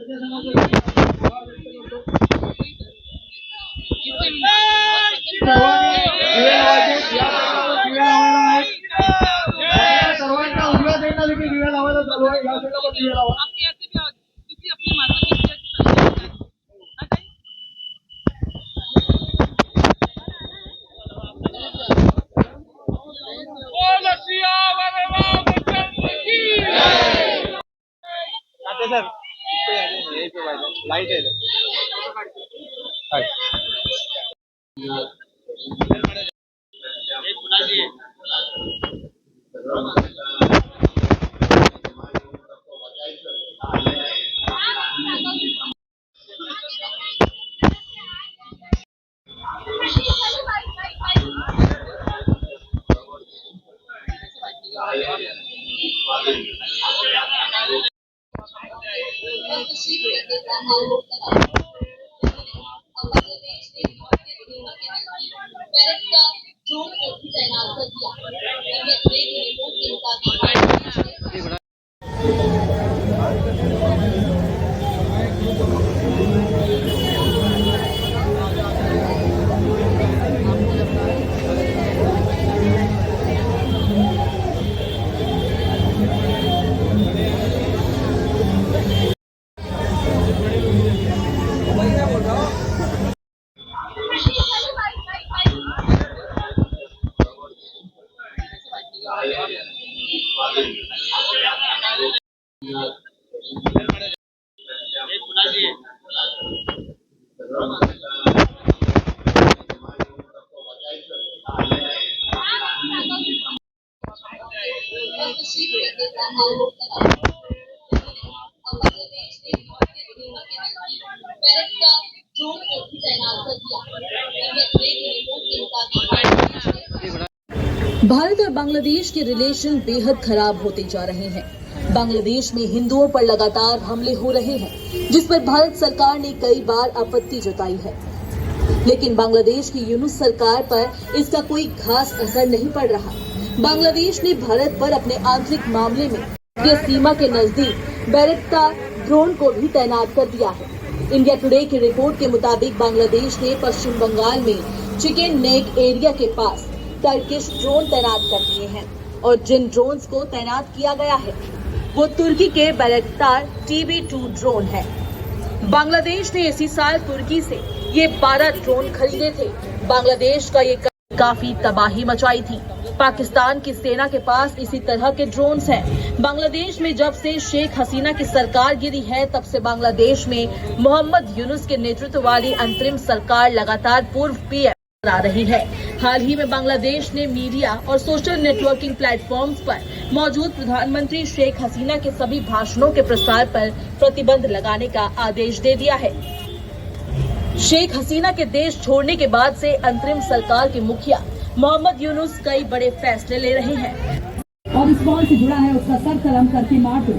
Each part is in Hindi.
सर्वांना उजव्या साईडला देखील दिव्या लावायला चालू आहे. या साईडला पण दिव्या लावा. लाइट है भारत और बांग्लादेश के रिलेशन बेहद खराब होते जा रहे हैं। बांग्लादेश में हिंदुओं पर लगातार हमले हो रहे हैं, जिस पर भारत सरकार ने कई बार आपत्ति जताई है, लेकिन बांग्लादेश की यूनुस सरकार पर इसका कोई खास असर नहीं पड़ रहा। बांग्लादेश ने भारत पर अपने आंतरिक मामले में ये सीमा के नजदीक बैरक्टार ड्रोन को भी तैनात कर दिया है। इंडिया टुडे की रिपोर्ट के मुताबिक बांग्लादेश ने पश्चिम बंगाल में चिकन नेक एरिया के पास टर्किश ड्रोन तैनात कर दिए हैं और जिन ड्रोन्स को तैनात किया गया है वो तुर्की के बैरक्टार TB2 ड्रोन है। बांग्लादेश ने इसी साल तुर्की से ये 12 ड्रोन खरीदे थे। बांग्लादेश का ये काफी तबाही मचाई थी। पाकिस्तान की सेना के पास इसी तरह के ड्रोन्स हैं। बांग्लादेश में जब से शेख हसीना की सरकार गिरी है, तब से बांग्लादेश में मोहम्मद यूनुस के नेतृत्व वाली अंतरिम सरकार लगातार पूर्व PM आ रही है। हाल ही में बांग्लादेश ने मीडिया और सोशल नेटवर्किंग प्लेटफॉर्म्स पर मौजूद प्रधानमंत्री शेख हसीना के सभी भाषणों के प्रसार पर प्रतिबंध लगाने का आदेश दे दिया है। शेख हसीना के देश छोड़ने के बाद से अंतरिम सरकार के मुखिया मोहम्मद यूनुस कई बड़े फैसले ले रहे हैं और इस बॉल से जुड़ा है उसका सर कलम करके मार दो।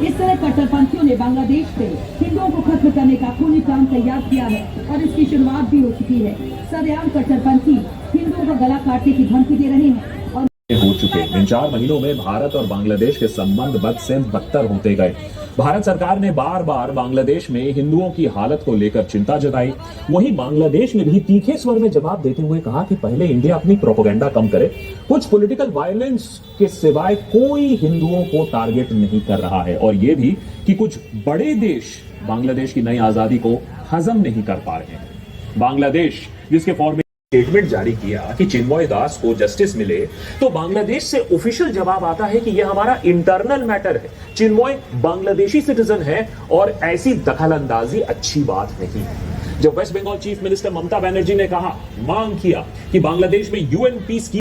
इस तरह कट्टरपंथियों ने बांग्लादेश से हिंदुओं को खत्म करने का खूनी प्लान तैयार किया है और इसकी शुरुआत भी हो चुकी है। सरेआम कट्टरपंथी हिंदुओं का गला काटने की धमकी दे रहे हैं और हो चुके। इन 4 महीनों में भारत और बांग्लादेश के संबंध बद से बदतर होते गए। भारत सरकार ने बार बार बांग्लादेश में हिंदुओं की हालत को लेकर चिंता जताई। वहीं बांग्लादेश में भी तीखे स्वर में जवाब देते हुए कहा कि पहले इंडिया अपनी प्रोपेगेंडा कम करे, कुछ पॉलिटिकल वायलेंस के सिवाय कोई हिंदुओं को टारगेट नहीं कर रहा है, और ये भी कि कुछ बड़े देश बांग्लादेश की नई आजादी को हजम नहीं कर पा रहे हैं। बांग्लादेश जिसके फॉर्म स्टेटमेंट जारी किया कि चिन्मय दास को जस्टिस मिले, तो बांग्लादेश से ऑफिशियल जवाब आता है कि यह हमारा इंटरनल मैटर है, चिन्मय बांग्लादेशी सिटीजन है और ऐसी दखलंदाजी अच्छी बात नहीं है। जब waste Bengal chief minister Mamata Banerjee ने कहा, मांग किया कि बांग्लादेश में UN पीस की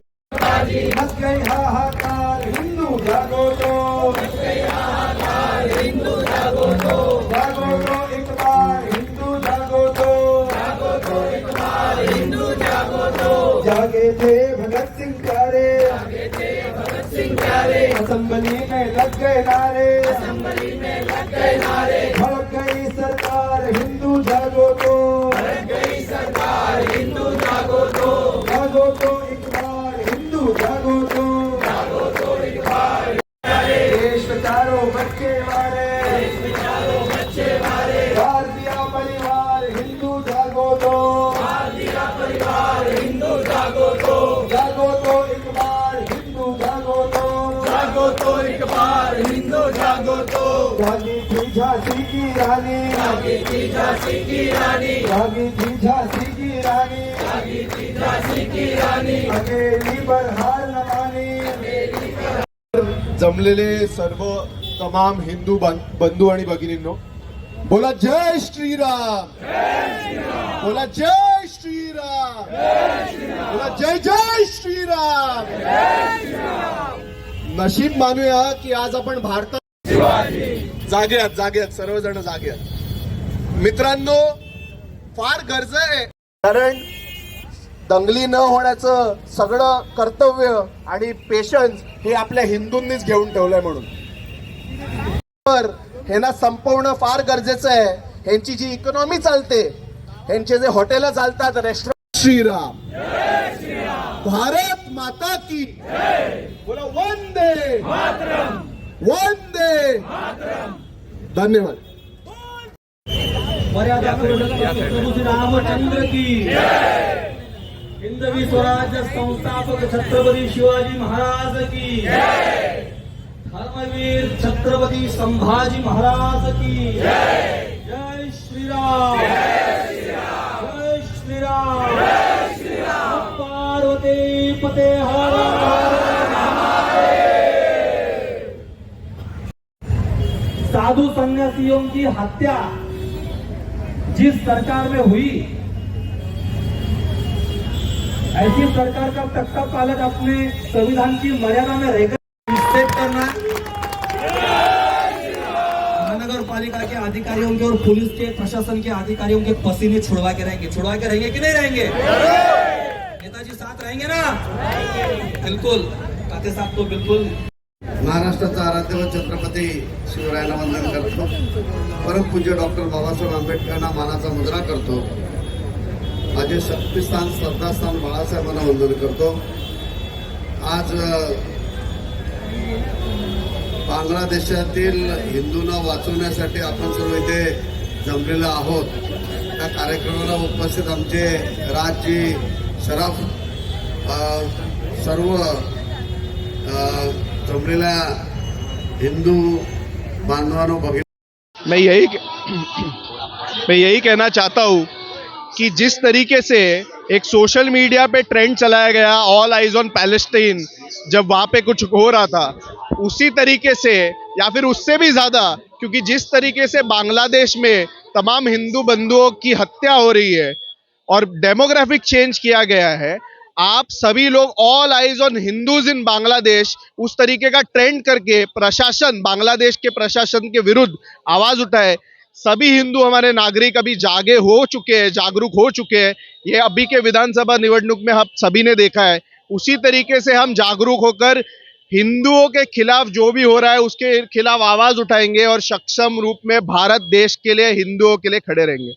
जागे थे भगत सिंह प्यारे, असेंबली में लग गए नारे, भड़क गई सरकार हिंदू जागो तो, जागो तो एक बार हिंदू जागो तो, देश में चारों बच्चे मारे, जागो तो एक बार हिंदू जागो तो जागी थी झांसी की रानी जागी थी झांसी की रानी जागी थी झांसी की रानी जागी थी झांसी की रानी अकेली बरहार न मानी जमलेले सर्व तमाम हिंदू बंधू आणि भगिनींनो बोला जय श्रीराम बोला जय श्रीराम बोला जय जय श्रीराम नशीब मानूया की आज आपण भारतात जागे सर्वजण जागे आहेत मित्रांनो फार गरज आहे कारण दंगली न होण्याचं सगळं कर्तव्य आणि पेशन्स हे आपल्या हिंदूंनीच घेऊन ठेवलंय म्हणून तर हे ना संपवणं फार गरजेचं आहे ह्यांची जी इकॉनॉमी चालते ह्यांचे जे हॉटेल चालतात रेस्टॉरंट श्रीराम भारत माता की बोला वंदे वंदे धन्यवाद मर्यादा प्रभु श्री रामचंद्र की हिंदवी स्वराज्य संस्थापक छत्रपती शिवाजी महाराज की धर्मवीर छत्रपती संभाजी महाराज की जय श्रीराम जय श्रीराम पार्वती पते हर साधु सन्यासियों की हत्या जिस सरकार में हुई ऐसी सरकार का तख्ता पालक अपने संविधान की मर्यादा में रहकर निषेध करना महानगर पालिका के अधिकारियों के और पुलिस के प्रशासन के अधिकारियों के पसीने छुड़वा के रहेंगे कि नहीं रहेंगे नेताजी साथ रहेंगे ना बिल्कुल ताते साहब तो बिल्कुल महाराष्ट्राचा आराध्य छत्रपती शिवरायांना वंदन करतो परमपूज्य डॉक्टर बाबासाहेब आंबेडकरांना मानाचा मुजरा करतो माझे शक्तिस्थान श्रद्धास्थान बाळासाहेबांना वंदन करतो आज बांगलादेशातील हिंदूंना वाचवण्यासाठी आपण सर्व इथे जमलेलो आहोत त्या कार्यक्रमाला उपस्थित आमचे राजजी शराफ सर्व जमलेल्या हिंदू बांधवांनो भगिनी मैं यही कहना चाहता हूँ कि जिस तरीके से एक सोशल मीडिया पे ट्रेंड चलाया गया ऑल आइज ऑन पैलेस्टीन जब वहाँ पे कुछ हो रहा था उसी तरीके से या फिर उससे भी ज़्यादा क्योंकि जिस तरीके से बांग्लादेश में तमाम हिंदू बंधुओं की हत्या हो रही है और डेमोग्राफिक चेंज किया गया है आप सभी लोग ऑल आइज ऑन हिंदूज इन बांग्लादेश उस तरीके का ट्रेंड करके प्रशासन बांग्लादेश के प्रशासन के विरुद्ध आवाज उठाए सभी हिंदू हमारे नागरिक अभी जागे हो चुके हैं जागरूक हो चुके हैं ये अभी के विधानसभा निवडणूक में हम सभी ने देखा है उसी तरीके से हम जागरूक होकर हिंदुओं के खिलाफ जो भी हो रहा है उसके खिलाफ आवाज उठाएंगे और सक्षम रूप में भारत देश के लिए हिंदुओं के लिए खड़े रहेंगे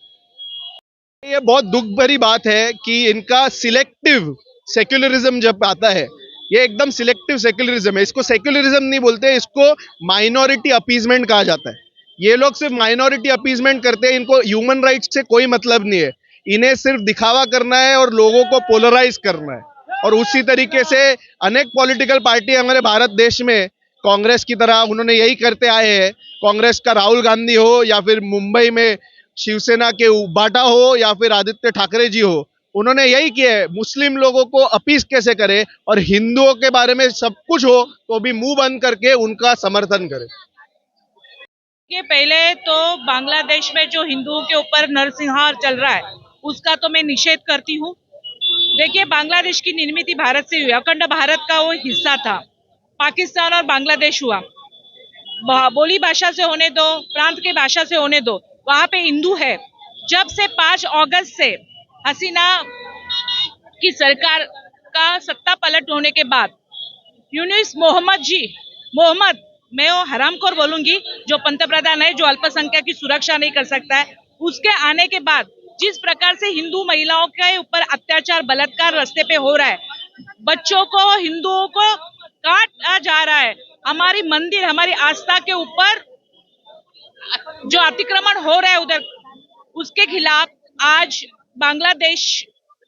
ये बहुत दुख भरी बात है कि इनका सिलेक्टिव सेक्युलरिज्म जब आता है ये एकदम सिलेक्टिव सेक्युलरिज्म है इसको सेक्युलरिज्म नहीं बोलते इसको माइनॉरिटी अपीजमेंट कहा जाता है ये लोग सिर्फ माइनॉरिटी अपीजमेंट करते हैं इनको ह्यूमन राइट्स से कोई मतलब नहीं है इन्हें सिर्फ दिखावा करना है और लोगों को पोलराइज करना है और उसी तरीके से अनेक पॉलिटिकल पार्टी हमारे भारत देश में कांग्रेस की तरह उन्होंने यही करते आए हैं कांग्रेस का राहुल गांधी हो या फिर मुंबई में शिवसेना के उबाटा हो या फिर आदित्य ठाकरे जी हो उन्होंने यही किया है मुस्लिम लोगों को अपीज कैसे करे और हिंदुओं के बारे में सब कुछ हो तो भी मुंह बंद करके उनका समर्थन करे ये पहले तो बांग्लादेश में जो हिंदुओं के ऊपर नरसंहार चल रहा है उसका तो मैं निषेध करती हूँ देखिए बांग्लादेश की निर्मित भारत से हुई अखंड भारत का वो हिस्सा था पाकिस्तान और बांग्लादेश हुआ बोली भाषा से होने दो प्रांत की भाषा से होने दो वहाँ पे हिंदू है जब से 5 अगस्त से हसीना की सरकार का सत्ता पलट होने के बाद यूनुस मोहम्मद मैं वो हरामखोर बोलूंगी जो पंतप्रधान है जो अल्पसंख्यक की सुरक्षा नहीं कर सकता है उसके आने के बाद जिस प्रकार से हिंदू महिलाओं के ऊपर अत्याचार बलात्कार रास्ते पे हो रहा है बच्चों को हिंदुओं को काटा जा रहा है हमारी मंदिर हमारी आस्था के ऊपर जो अतिक्रमण हो रहा है उधर उसके खिलाफ आज बांग्लादेश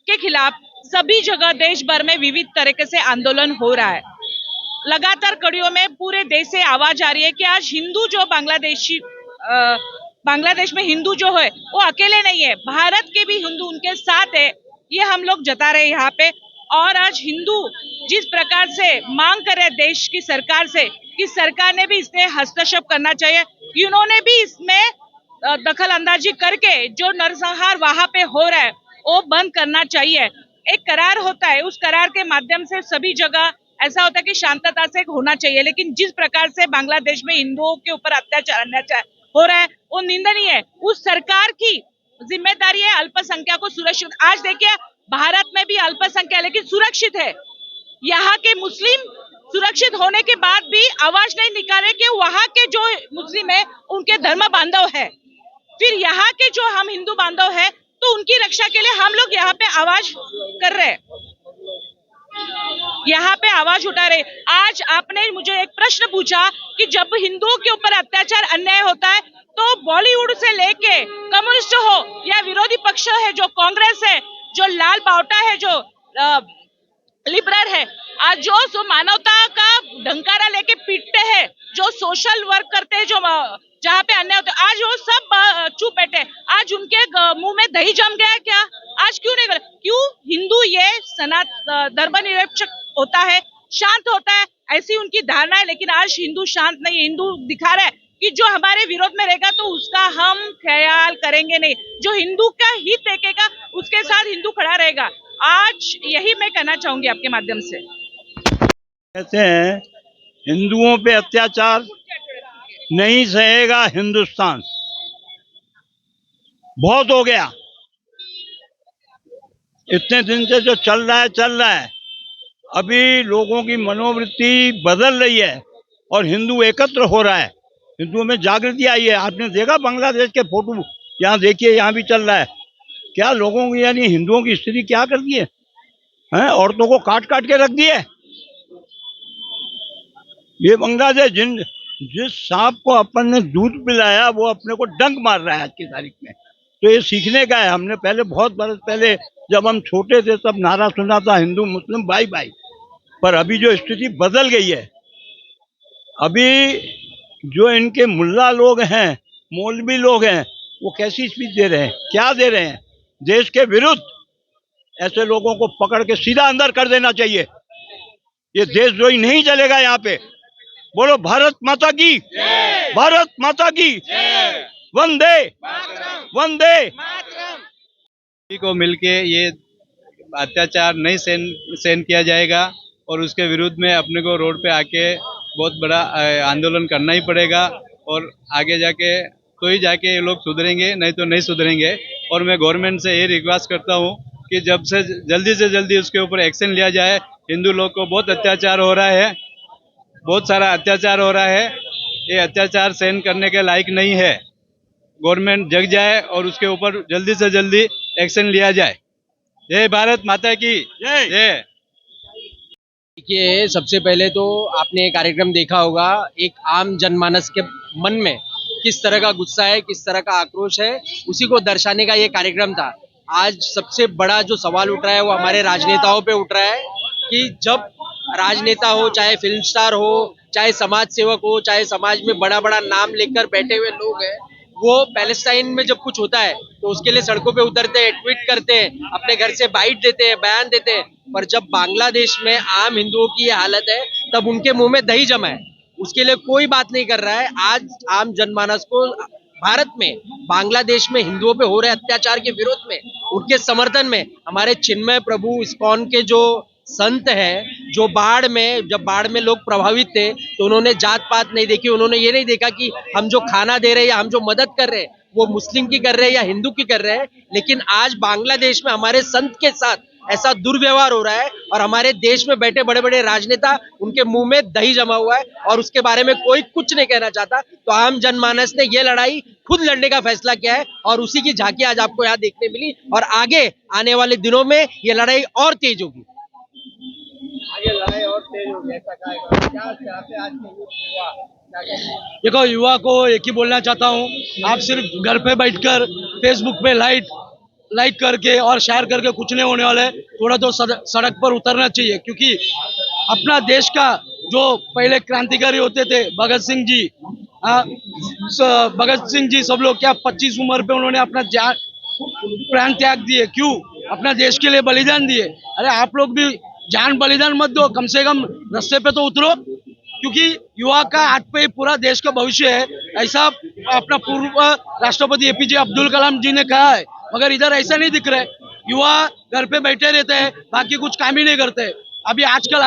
के खिलाफ सभी जगह देश भर में विविध तरीके से आंदोलन हो रहा है लगातार कड़ियों में पूरे देश से आवाज आ रही है कि आज हिंदू जो बांग्लादेश में हिंदू जो है वो अकेले नहीं है, भारत के भी हिंदू उनके साथ है, ये हम लोग जता रहे हैं यहाँ पे। और आज हिंदू जिस प्रकार से मांग कर रहे देश की सरकार से कि सरकार ने भी इसमें हस्तक्षेप करना चाहिए, इन्होंने भी इसमें दखल अंदाजी करके जो नरसंहार वहां पे हो रहा है वो बंद करना चाहिए। एक करार होता है, उस करार के माध्यम से सभी जगह ऐसा होता है कि शांतता से होना चाहिए, लेकिन जिस प्रकार से बांग्लादेश में हिंदुओं के ऊपर अत्याचार हो रहा है वो निंदनीय है। उस सरकार की जिम्मेदारी है अल्पसंख्यक को सुरक्षित। आज देखिए भारत में भी अल्पसंख्यक लेकिन सुरक्षित है, यहाँ के मुस्लिम सुरक्षित होने के बाद भी आवाज नहीं निकाले कि वहाँ के जो मुस्लिम है उनके धर्म बांधव है, फिर यहाँ के जो हम हिंदू बांधव है तो उनकी रक्षा के लिए हम लोग यहाँ पे आवाज कर रहे हैं, यहाँ पे आवाज उठा रहे। आज आपने मुझे एक प्रश्न पूछा कि जब हिंदुओं के ऊपर अत्याचार अन्याय होता है तो बॉलीवुड से लेके कम्युनिस्ट हो या विरोधी पक्ष है जो कांग्रेस है, जो लाल बावटा है, जो लिबरल है, आज जो मानवता का डंकारा लेके पीटते हैं, जो सोशल वर्क करते हैं, जो जहाँ पे अन्याय होता है, आज वो सब चुप बैठे। आज उनके मुंह में दही जम गया क्या? आज क्यों नहीं? क्यों? हिंदू ये धर्मनिरपेक्ष होता है, शांत होता है, ऐसी उनकी धारणा है, लेकिन आज हिंदू शांत नहीं है। हिंदू दिखा रहा है कि जो हमारे विरोध में रहेगा तो उसका हम ख्याल करेंगे नहीं, जो हिंदू का हित देखेगा उसके साथ हिंदू खड़ा रहेगा। आज यही मैं कहना चाहूंगी आपके माध्यम से। कहते हैं हिंदुओं पे अत्याचार नहीं सहेगा हिंदुस्तान, बहुत हो गया। इतने दिन से जो चल रहा है। अभी लोगों की मनोवृत्ति बदल रही है और हिंदू एकत्र हो रहा है, हिंदुओं में जागृति आई है। आपने देखा बांग्लादेश के फोटो, यहाँ देखिए, यहाँ भी चल रहा है। क्या लोगों की यानी हिंदुओं की स्थिति क्या कर दी है? औरतों को काट काट के रख दिए। ये बांग्लादेश जिस सांप को अपन ने दूध पिलाया वो अपने को डंक मार रहा है आज की तारीख में। तो ये सीखने का है। हमने पहले बहुत बरस पहले जब हम छोटे थे तब नारा सुना था हिंदू मुस्लिम भाई भाई, पर अभी जो स्थिति बदल गई है, अभी जो इनके मुल्ला लोग हैं, मौलवी लोग हैं, वो कैसी स्पीच दे रहे हैं, क्या दे रहे हैं देश के विरुद्ध। ऐसे लोगों को पकड़ के सीधा अंदर कर देना चाहिए। ये देशद्रोही नहीं चलेगा यहाँ पे। बोलो भारत माता की, भारत माता की, वंदे वंदे। को मिलके ये अत्याचार नहीं सहन किया जाएगा और उसके विरुद्ध में अपने को रोड पे आके बहुत बड़ा आंदोलन करना ही पड़ेगा और आगे जाके तो ही जाके ये लोग सुधरेंगे, नहीं तो नहीं सुधरेंगे। और मैं गवर्नमेंट से ये रिक्वेस्ट करता हूँ कि जब से जल्दी उसके ऊपर एक्शन लिया जाए। हिंदू लोग को बहुत अत्याचार हो रहा है, बहुत सारा अत्याचार हो रहा है, ये अत्याचार सहन करने के लायक नहीं है। गवर्नमेंट जग जाए और उसके ऊपर जल्दी से जल्दी एक्शन लिया जाए। जय भारत माता की जय। देखिए, सबसे पहले तो आपने ये कार्यक्रम देखा होगा, एक आम जनमानस के मन में किस तरह का गुस्सा है, किस तरह का आक्रोश है, उसी को दर्शाने का ये कार्यक्रम था। आज सबसे बड़ा जो सवाल उठ रहा है वो हमारे राजनेताओं पे उठ रहा है कि जब राजनेता हो, चाहे फिल्म स्टार हो, चाहे समाज सेवक हो, चाहे समाज में बड़ा बड़ा नाम लेकर बैठे हुए लोग हैं, वो पैलेस्टाइन में जब कुछ होता है तो उसके लिए सड़कों पे उतरते हैं, ट्वीट करते हैं, अपने घर से बाइट देते हैं, बयान देते हैं। पर जब बांग्लादेश में आम हिंदुओं की ये हालत है तब उनके मुंह में दही जमा है, उसके लिए कोई बात नहीं कर रहा है। आज आम जनमानस को भारत में बांग्लादेश में हिंदुओं पे हो रहे अत्याचार के विरोध में, उनके समर्थन में हमारे चिन्मय प्रभु इस्कॉन के जो संत है, जो जब बाढ़ में लोग प्रभावित थे तो उन्होंने जात पात नहीं देखी, उन्होंने ये नहीं देखा कि हम जो खाना दे रहे हैं या हम जो मदद कर रहे हैं वो मुस्लिम की कर रहे हैं या हिंदू की कर रहे हैं। लेकिन आज बांग्लादेश में हमारे संत के साथ ऐसा दुर्व्यवहार हो रहा है और हमारे देश में बैठे बड़े बड़े राजनेता, उनके मुंह में दही जमा हुआ है और उसके बारे में कोई कुछ नहीं कहना चाहता। तो आम जनमानस ने ये लड़ाई खुद लड़ने का फैसला किया है और उसी की झांकी आज आपको यहाँ देखने मिली और आगे आने वाले दिनों में ये लड़ाई और तेज होगी। आगे लड़ाई और तेज होगी, ऐसा कहेगा। क्या चाहते हैं आज के युवा? देखो, युवा को एक ही बोलना चाहता हूँ, आप सिर्फ घर पे बैठकर फेसबुक पे लाइक करके और शेयर करके कुछ नहीं होने वाला है। थोड़ा तो सड़क पर उतरना चाहिए, क्योंकि अपना देश का जो पहले क्रांतिकारी होते थे भगत सिंह जी, भगत सिंह जी सब लोग क्या 25 उम्र पे उन्होंने अपना प्राण त्याग दिए, क्यों? अपना देश के लिए बलिदान दिए। अरे आप लोग भी जान बलिदान मत दो, कम से कम रास्ते पे तो उतरो, क्योंकि युवा का हाथ पे पूरा देश का भविष्य है, ऐसा अपना पूर्व राष्ट्रपति एपीजे अब्दुल कलाम जी ने कहा है। मगर इधर ऐसा नहीं दिख रहा है, युवा घर पे बैठे रहते हैं, बाकी कुछ काम ही नहीं करते। अभी आजकल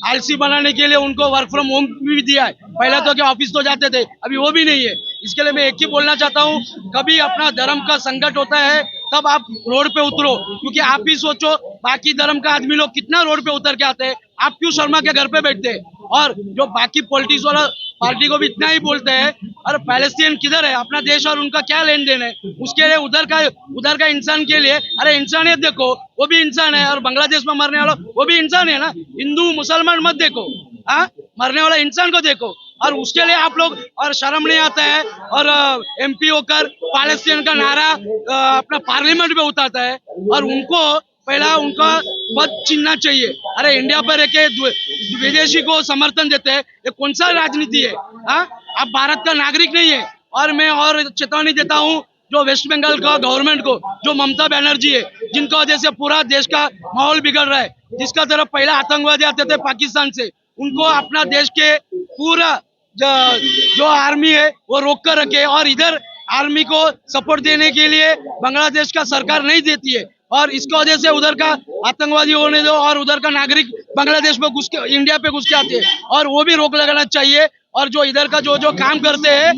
आलसी बनाने के लिए उनको वर्क फ्रॉम होम भी दिया है। पहले तो क्या ऑफिस तो जाते थे, अभी वो भी नहीं है। इसके लिए मैं एक ही बोलना चाहता हूँ, कभी अपना धर्म का संकट होता है तब आप रोड पे उतरो, क्योंकि आप ही सोचो बाकी धर्म का आदमी लोग कितना रोड पे उतर के आते हैं, आप क्यों शर्मा के घर पे बैठते हैं? और जो बाकी पॉलिटिक्स वाला पार्टी को भी इतना ही बोलते हैं, अरे पैलेस्टीन किधर है? अपना देश और उनका क्या लेन देन है? उसके लिए उधर का इंसान के लिए, अरे इंसानियत देखो, वो भी इंसान है। और बांग्लादेश में मरने वाला वो भी इंसान है ना, हिंदू मुसलमान मत देखो, मरने वाला इंसान को देखो। और उसके लिए आप लोग और शर्म नहीं आता है, और एमपी होकर पैलेस्टीन का नारा अपना पार्लियामेंट में उतारता है, और उनको पहला उनका पद छीनना चाहिए। अरे इंडिया पर एक विदेशी को समर्थन देते हैं, ये कौन सा राजनीति है? आप भारत का नागरिक नहीं है। और मैं और चेतावनी देता हूँ जो वेस्ट बंगाल का गवर्नमेंट को, जो ममता बनर्जी है, जिनका वजह से पूरा देश का माहौल बिगड़ रहा है, जिसका तरफ पहला आतंकवादी आते थे पाकिस्तान से, उनको अपना देश के पूरा जो आर्मी है वो रोक कर रखे, और इधर आर्मी को सपोर्ट देने के लिए बांग्लादेश का सरकार नहीं देती है, और इसकी वजह से उधर का आतंकवादी होने दो और उधर का नागरिक बांग्लादेश में घुस के इंडिया पे घुस के आते हैं, और वो भी रोक लगाना चाहिए। और जो इधर का जो काम करते हैं,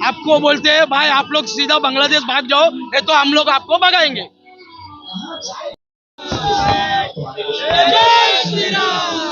आपको बोलते हैं भाई आप लोग सीधा बांग्लादेश भाग जाओ, नहीं तो हम लोग आपको भगाएंगे। जय श्री राम।